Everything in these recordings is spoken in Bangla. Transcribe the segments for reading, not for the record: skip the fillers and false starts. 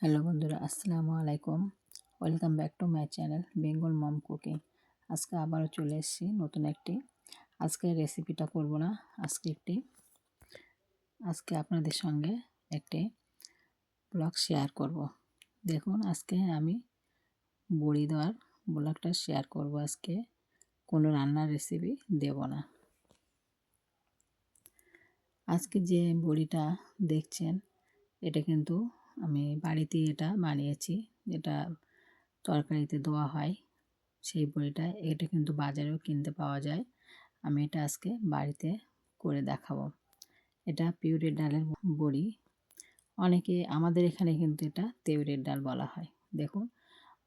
হ্যালো বন্ধুরা, আসসালামু আলাইকুম। Welcome back to my channel Bengal Mom Cooking. আজকে আবারও চলে এসেছি নতুন একটি। আজকে রেসিপিটা করব না, আজকে আপনাদের সঙ্গে একটি ব্লগ শেয়ার করব। দেখুন, আজকে আমি বড়ি দেওয়ার ব্লগটা শেয়ার করব। আজকে কোনো রান্নার রেসিপি দেব না। আজকে যে বড়িটা দেখছেন, এটা কিন্তু আমি বাড়িতে এটা বানিয়েছি। এটা তরকারিতে দেওয়া হয় সেই বড়িটা। এটা কিন্তু বাজারেও কিনতে পাওয়া যায়। আমি এটা আজকে বাড়িতে করে দেখাবো। এটা পিউরের ডালের বড়ি। অনেকে আমাদের এখানে কিন্তু এটা তেওড়ের ডাল বলা হয়। দেখুন,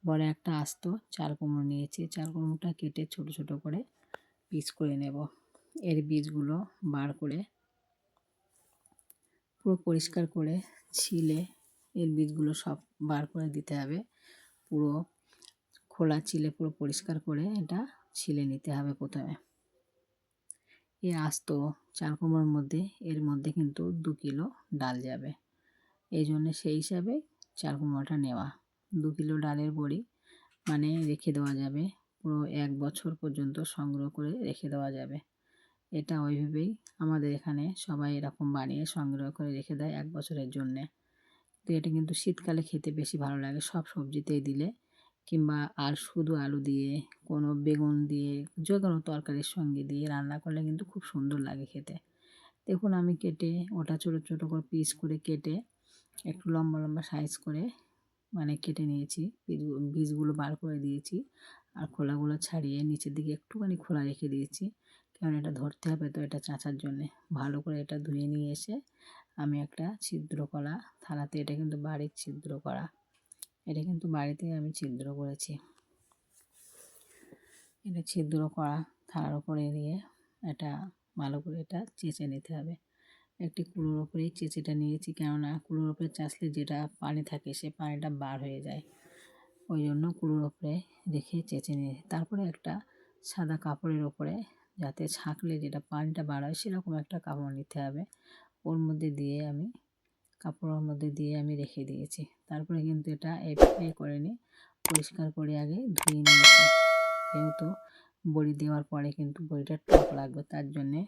বড় একটা আস্ত চাল কুমড়ো নিয়েছি। চাল কুমড়োটা কেটে ছোট ছোট করে পিস করে নেব। এর বীজগুলো বার করে পুরো পরিষ্কার করে ছিলে এর বীজগুলো সব বার করে দিতে হবে। পুরো খোলা ছিলে পুরো পরিষ্কার করে এটা ছিলে নিতে হবে প্রথমে। এই আস্ত চাল কুমড়োর মধ্যে এর মধ্যে কিন্তু 2 কিলো ডাল যাবে। এই জন্য সেই হিসাবে চাল কুমড়োটা নেওয়া। 2 কিলো ডালের বড়ি মানে রেখে দেওয়া যাবে, পুরো 1 বছর পর্যন্ত সংগ্রহ করে রেখে দেওয়া যাবে। এটা ওইভাবেই আমাদের এখানে সবাই এরকম বানিয়ে সংগ্রহ করে রেখে দেয় 1 বছরের জন্যে। তো এটা কিন্তু শীতকালে খেতে বেশি ভালো লাগে, সব সবজিতেই দিলে, কিংবা আর শুধু আলু দিয়ে, কোনো বেগুন দিয়ে, যে কোনো তরকারির সঙ্গে দিয়ে রান্না করলে কিন্তু খুব সুন্দর লাগে খেতে। দেখুন, আমি কেটে ওটা ছোটো ছোটো করে পিস করে কেটে একটু লম্বা লম্বা সাইজ করে মানে কেটে নিয়েছি। বীজগুলো বার করে দিয়েছি আর খোলাগুলো ছাড়িয়ে নিচের দিকে একটুখানি খোলা রেখে দিয়েছি, কারণ এটা ধরতে হবে তো, এটা চাঁচার জন্যে। ভালো করে এটা ধুয়ে নিয়ে এসে আমি একটা ছিদ্র করা থালাতে, এটা কিন্তু বাড়ির ছিদ্র করা, এটা কিন্তু বাড়িতে আমি ছিদ্র করেছি। এটা ছিদ্র করা থালার উপরে দিয়ে এটা ভালো করে এটা চেঁচে নিতে হবে। একটি কুলোর ওপরেই চেঁচেটা নিয়েছি, কেননা কুলোর ওপরে চাষলে যেটা পানি থাকে সে পানিটা বার হয়ে যায়। ওই জন্য কুলোর ওপরে রেখে চেঁচে নিয়ে তারপরে একটা সাদা কাপড়ের ওপরে, যাতে ছাঁকলে যেটা পানিটা বার হয় সেরকম একটা কাপড় নিতে হবে। ওর মধ্যে দিয়ে আমি কাপড়ের মধ্যে দিয়ে আমি রেখে দিয়েছি। তারপরে কিন্তু এটা এ করে নিয়ে পরিষ্কার করে আগে ধুয়ে নিয়েছি। যেহেতু বড়ি দেওয়ার পরে কিন্তু বড়িটা টক লাগবে, তার জন্যে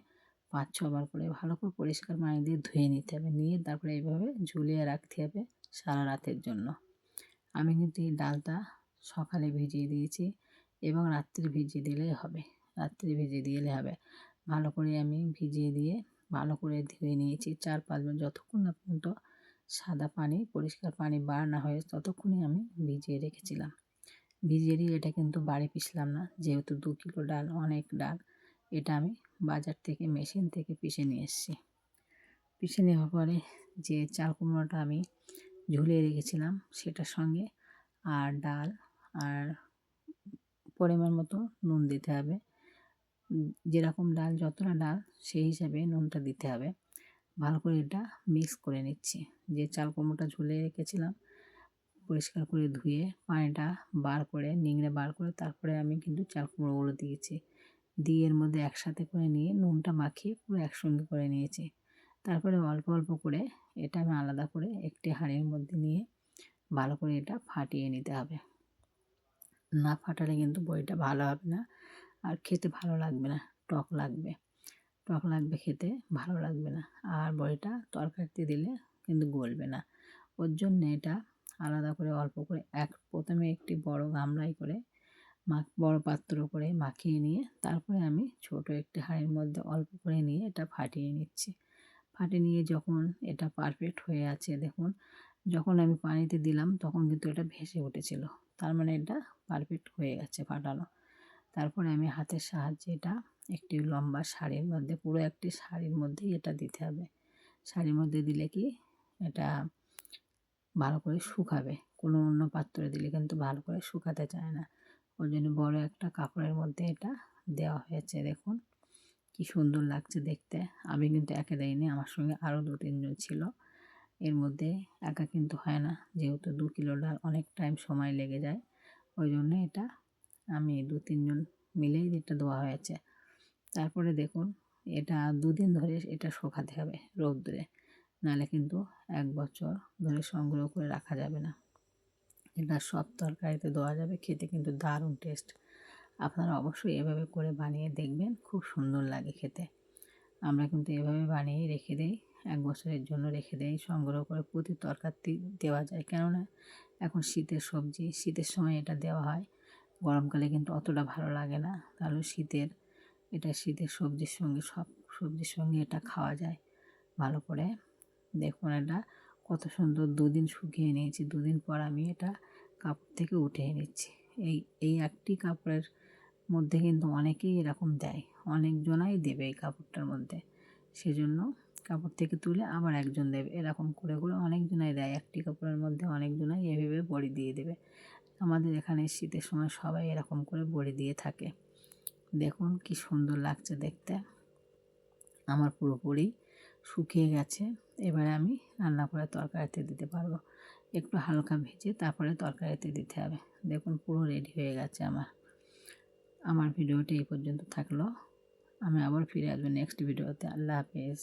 5-6 বার করে ভালো করে পরিষ্কার পানি দিয়ে ধুয়ে নিতে হবে। নিয়ে তারপরে এইভাবে ঝুলিয়ে রাখতে হবে সারা রাতের জন্য। আমি কিন্তু এই ডালটা সকালে ভিজিয়ে দিয়েছি এবং রাত্রে ভিজিয়ে দিলেই হবে। রাত্রে ভিজিয়ে দিলে হবে। ভালো করে আমি ভিজিয়ে দিয়ে ভালো করে ধুয়ে নিয়েছি 4-5 বার, যতক্ষণ না পর্যন্ত সাদা পানি, পরিষ্কার পানি বার না হয়ে, ততক্ষণই আমি ভিজিয়ে রেখেছিলাম। ভিজিয়ে দিয়ে এটা কিন্তু বাড়ি পিষলাম না, যেহেতু 2 কিলো ডাল অনেক ডাল। এটা আমি বাজার থেকে মেশিন থেকে পিষে নিয়ে এসেছি। পিষে নেওয়ার পরে যে চাল কুমড়োটা আমি ঝুলিয়ে রেখেছিলাম সেটার সঙ্গে আর ডাল আর পরিমাণ মতো নুন দিতে হবে। যেরকম ডাল, যতটা ডাল সেই হিসাবে নুনটা দিতে হবে। ভালো করে এটা মিক্স করে নিচ্ছি। যে চাল কুমড়োটা ঝুলিয়ে রেখেছিলাম পরিষ্কার করে ধুয়ে পানিটা বার করে, নিংড়ে বার করে, তারপরে আমি কিন্তু চাল কুমড়োগুলো দিয়েছি। দিয়ে এর মধ্যে একসাথে করে নিয়ে নুনটা মাখিয়ে পুরো একসঙ্গে করে নিয়েছি। তারপরে অল্প অল্প করে এটা আমি আলাদা করে একটি হাঁড়ির মধ্যে নিয়ে ভালো করে এটা ফাটিয়ে নিতে হবে। না ফাটালে কিন্তু বড়িটা ভালো হবে না, আর খেতে ভালো লাগবে না, টক লাগবে। টক লাগবে, খেতে ভালো লাগবে না। আর বড়িটা তরকারিতে দিলে কিন্তু গলবে না। ওর জন্য এটা আলাদা করে অল্প করে প্রথমে একটি বড় গামলায় করে বড় পাত্র করে মাখিয়ে নিয়ে, তারপরে আমি ছোট একটি হাঁড়ির মধ্যে অল্প করে নিয়ে এটা ফাটিয়ে নিচ্ছি। ফাটিয়ে নিয়ে যখন এটা পারফেক্ট হয়ে আছে, দেখুন, যখন আমি পানিতে দিলাম তখন কিন্তু এটা ভেসে উঠেছিল, তার মানে এটা পারফেক্ট হয়ে গেছে ফাটানো। তারপরে আমি হাতের সাহায্যে এটা একটি লম্বা শাড়ির মধ্যে, পুরো একটি শাড়ির মধ্যেই এটা দিতে হবে। শাড়ির মধ্যে দিলে কি এটা ভালো করে শুকাবে, কোনো অন্য পাত্রে দিলে কিন্তু ভালো করে শুকাতে চায় না। ওই জন্য বড় একটা কাপড়ের মধ্যে এটা দেওয়া হয়েছে। দেখুন কি সুন্দর লাগছে দেখতে। আমি কিন্তু একা দেইনি, আমার সঙ্গে আরও 2-3 জন ছিল। এর মধ্যে একা কিন্তু হয় না, যেহেতু 2 কিলো ডাল অনেক টাইম সময় লেগে যায়। ওই জন্য এটা আমি 2-3 জন মিলেই এটা দেওয়া হয়েছে। তারপরে দেখুন, এটা 2 দিন ধরে এটা শুকাতে হবে রৌদ্রে, নাহলে কিন্তু 1 বছর ধরে সংগ্রহ করে রাখা যাবে না। এটা সব তরকারিতে দেওয়া যাবে, খেতে কিন্তু দারুণ টেস্ট। আপনারা অবশ্যই এভাবে করে বানিয়ে দেখবেন, খুব সুন্দর লাগে খেতে। আমরা কিন্তু এভাবে বানিয়ে রেখে দেই, 1 বছরের জন্য রেখে দেই, সংগ্রহ করে প্রতি তরকারিতে দেওয়া যায়। কেননা এখন শীতের সবজি, শীতের সময় এটা দেওয়া হয়, গরমকালে কিন্তু অতটা ভালো লাগে না। তাহলে শীতের সবজির সঙ্গে, সব সবজির সঙ্গে এটা খাওয়া যায় ভালো করে। দেখুন এটা কত সুন্দর, 2 দিন শুকিয়ে নিয়েছি, 2 দিন পর আমি এটা কাপড় থেকে উঠিয়ে নিচ্ছি। এই একটি কাপড়ের মধ্যে কিন্তু অনেকেই এরকম দেয়, অনেকজনাই দেবে এই কাপড়টার মধ্যে। সেজন্য কাপড় থেকে তুলে আবার একজন দেবে, এরকম করে করে অনেকজনাই দেয়। একটি কাপড়ের মধ্যে অনেকজনাই এভাবে বড়ি দিয়ে দেবে। আমাদের এখানে শীতের সময় সবাই এরকম করে বড়ি দিয়ে থাকে। দেখুন কি সুন্দর লাগছে দেখতে। আমার পুরোপুরি শুকিয়ে গেছে, এবারে আমি রান্না করে তরকারিতে দিতে পারবো। একটু হালকা ভেজে তারপরে তরকারিতে দিতে হবে। দেখুন পুরো রেডি হয়ে গেছে আমার ভিডিওটি এই পর্যন্ত থাকলো। আমি আবার ফিরে আসবো নেক্সট ভিডিওতে। আল্লাহ হাফেজ।